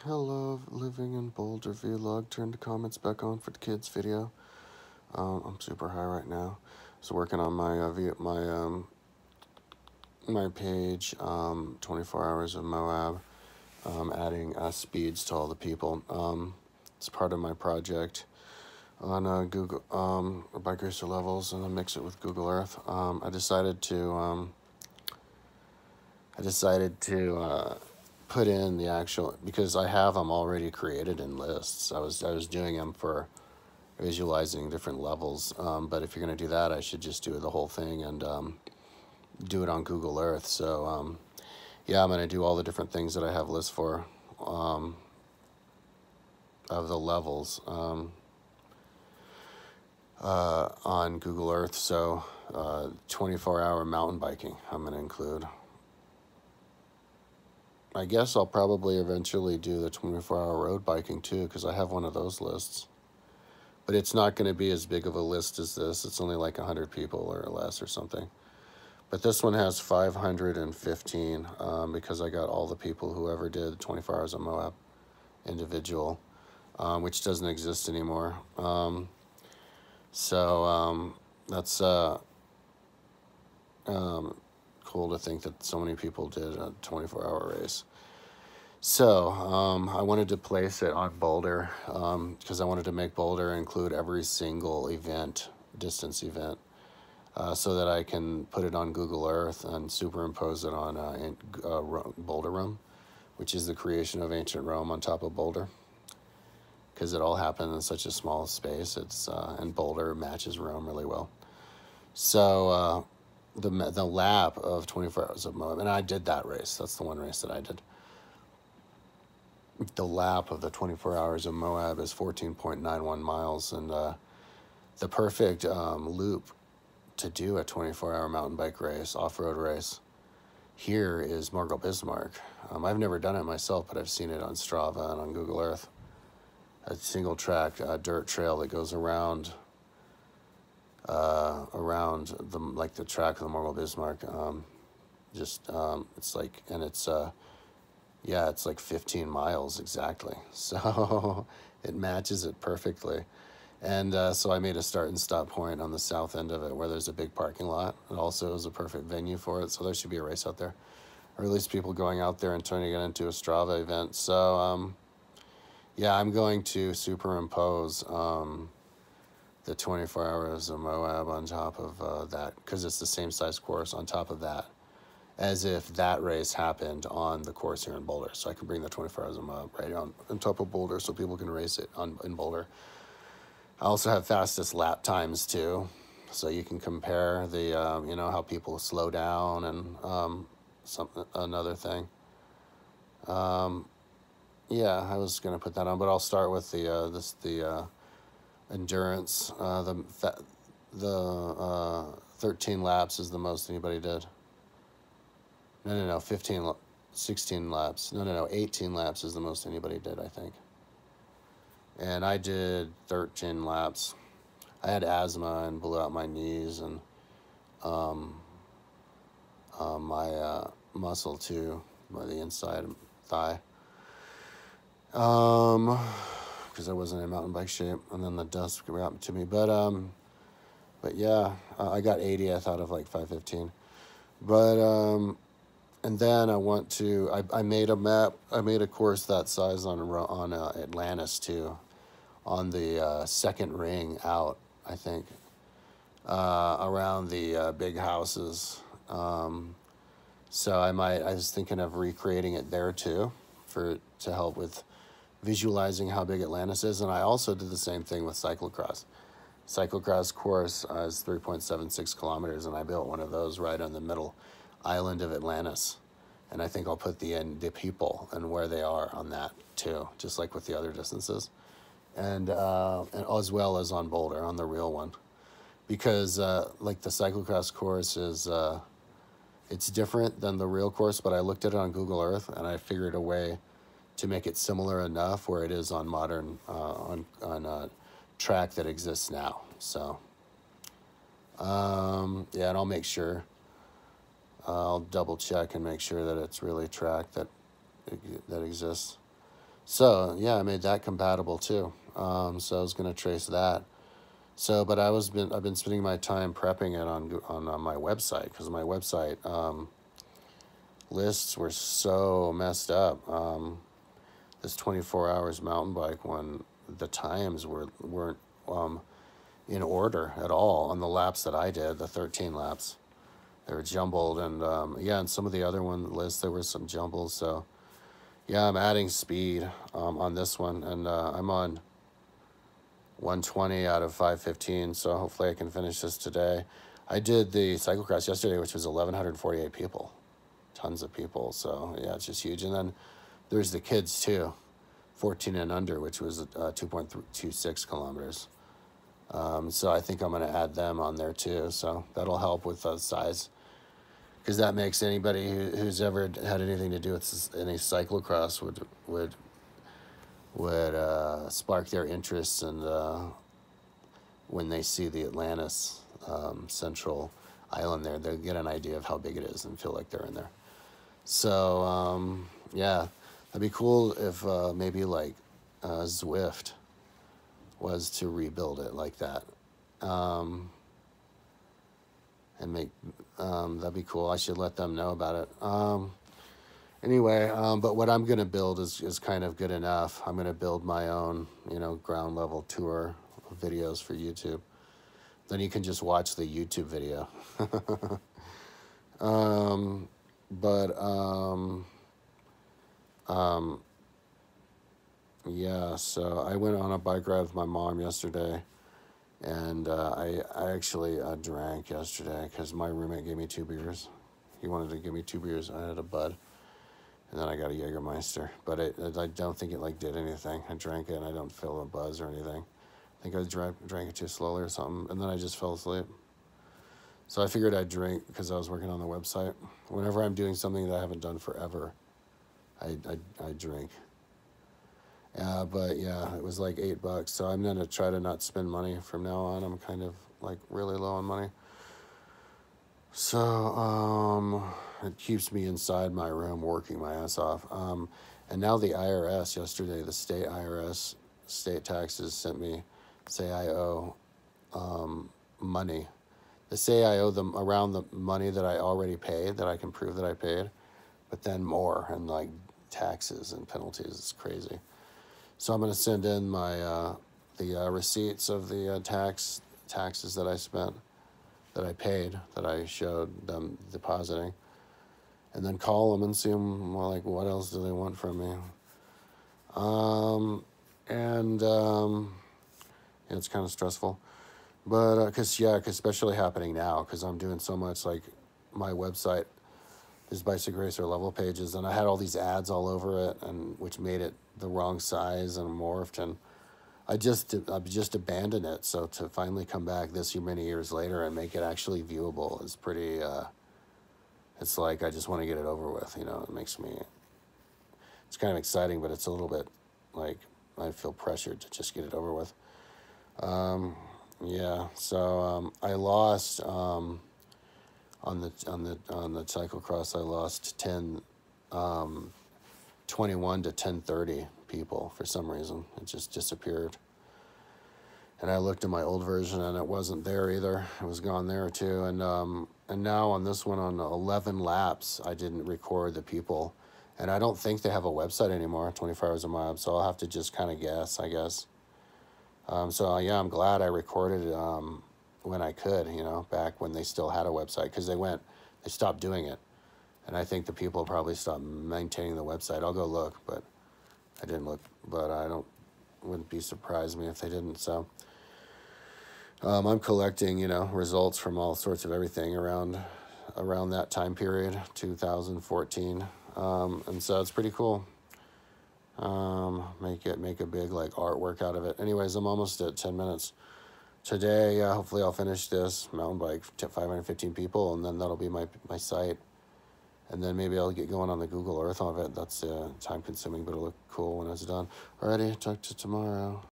Hello, living in Boulder vlog. Turn the comments back on for the kids video. I'm super high right now. So working on my page, 24 hours of Moab, adding speeds to all the people. It's part of my project on Google by Greaser Levels, and then mix it with Google Earth. I decided to put in the actual, because I have them already created in lists. I was doing them for visualizing different levels, but if you're going to do that, I should just do the whole thing and do it on Google Earth. So yeah, I'm going to do all the different things that I have lists for of the levels on Google Earth. So 24-hour mountain biking I'm going to include. I guess I'll probably eventually do the 24-hour road biking too, because I have one of those lists. But it's not going to be as big of a list as this. It's only like 100 people or less or something. But this one has 515 because I got all the people who ever did 24 Hours of Moab individual, which doesn't exist anymore. That's cool to think that so many people did a 24-hour race. So I wanted to place it on Boulder because I wanted to make Boulder include every single event, distance event, so that I can put it on Google Earth and superimpose it on Boulder Rome, which is the creation of ancient Rome on top of Boulder, because it all happened in such a small space. And Boulder matches Rome really well. So the lap of 24 Hours of Moab, and I did that race. That's the one race that I did. The lap of the 24 Hours of Moab is 14.91 miles, and the perfect loop to do a 24-hour mountain bike race, off-road race, here is Morgul Bismarck. I've never done it myself, but I've seen it on Strava and on Google Earth. A single track dirt trail that goes around the track of the Morgul Bismarck. It's like, and it's yeah, it's like 15 miles exactly. So it matches it perfectly. And so I made a start and stop point on the south end of it where there's a big parking lot. It also is a perfect venue for it. So there should be a race out there, or at least people going out there and turning it into a Strava event. So yeah, I'm going to superimpose the 24 Hours of Moab on top of that, because it's the same size course on top of that, as if that race happened on the course here in Boulder. So I can bring the 24 Hours of Moab right on top of Boulder so people can race it in Boulder. I also have fastest lap times too, so you can compare the how people slow down and another thing. Yeah, I was gonna put that on, but I'll start with the endurance. The 13 laps is the most anybody did. No, 16 laps. No, 18 laps is the most anybody did, I think. And I did 13 laps. I had asthma and blew out my knees and my muscle too, by the inside thigh. Because I wasn't in mountain bike shape, and then the dust got to me. But yeah, I got 80th out of like 515. But and then I made a map. I made a course that size on Atlantis too, on the second ring out, I think, around the big houses. So I was thinking of recreating it there too, to help with visualizing how big Atlantis is. And I also did the same thing with cyclocross. Cyclocross course is 3.76 kilometers, and I built one of those right on the middle island of Atlantis. And I think I'll put the people and where they are on that too, just like with the other distances. And as well as on Boulder, on the real one. Because like the cyclocross course is, it's different than the real course, but I looked at it on Google Earth and I figured a way to make it similar enough where it is on modern, on track that exists now. So, yeah, and I'll make sure, I'll double check and make sure that it's really track that that exists. So yeah, I made that compatible too. So I was gonna trace that. So, but I've been spending my time prepping it on my website, because my website lists were so messed up. This 24 hours mountain bike one, the times weren't in order at all on the laps that I did, the 13 laps. They were jumbled, and yeah, and some of the other one lists there were some jumbles. So yeah, I'm adding speed on this one, and I'm on 120 out of 515, so hopefully I can finish this today. I did the cyclocross yesterday, which was 1,148 people, tons of people. So yeah, it's just huge. And then there's the kids too, 14 and under, which was 2.26 kilometers. So I think I'm going to add them on there too. So that'll help with the size, because that makes anybody who's ever had anything to do with any cyclocross would spark their interests, and when they see the Atlantis central island there, they'll get an idea of how big it is and feel like they're in there. So yeah, that'd be cool if maybe like Zwift was to rebuild it like that, and make that'd be cool. I should let them know about it. Anyway, but what I'm gonna build is kind of good enough. I'm gonna build my own, ground level tour videos for YouTube. Then you can just watch the YouTube video. Yeah, so I went on a bike ride with my mom yesterday, and I actually drank yesterday because my roommate gave me 2 beers. He wanted to give me 2 beers. I had a Bud, and then I got a Jägermeister. But I don't think it did anything. I drank it, and I don't feel a buzz or anything. I think I drank it too slowly or something, and then I just fell asleep. So I figured I'd drink because I was working on the website. Whenever I'm doing something that I haven't done forever, I drink. But yeah, it was like $8, so I'm gonna try to not spend money from now on. I'm kind of like really low on money, so it keeps me inside my room working my ass off. And now the IRS yesterday, the state IRS, state taxes sent me, say I owe money. They say I owe them around the money that I already paid, that I can prove that I paid, but then more, and like taxes and penalties. It's crazy. So I'm going to send in my the receipts of the taxes that I spent, that I paid, that I showed them depositing, and then call them and see them, well, like, what else do they want from me? It's kind of stressful, but cause especially happening now, because I'm doing so much, like my website is Bicycle Racer level pages, and I had all these ads all over it, and which made it the wrong size and morphed, and I just abandoned it. So to finally come back this many years later and make it actually viewable is pretty. It's like I just want to get it over with. It makes me. It's kind of exciting, but it's a little bit like I feel pressured to just get it over with. Yeah. So I lost on the cyclocross. I lost 21 to 1030 people for some reason. It just disappeared. And I looked at my old version, and it wasn't there either. It was gone there too. And now on this one, on 11 laps, I didn't record the people. And I don't think they have a website anymore, 24 Hours a Mob, so I'll have to just kind of guess, I guess. So yeah, I'm glad I recorded when I could, back when they still had a website, because they stopped doing it. And I think the people probably stopped maintaining the website. I'll go look, but I didn't look. But wouldn't be surprised me if they didn't. So I'm collecting, results from all sorts of everything around that time period, 2014. And so it's pretty cool. Make a big like artwork out of it. Anyways, I'm almost at 10 minutes. Today, hopefully I'll finish this mountain bike to 515 people, and then that'll be my site. And then maybe I'll get going on the Google Earth of it. That's time consuming, but it'll look cool when it's done. Alrighty, talk to you tomorrow.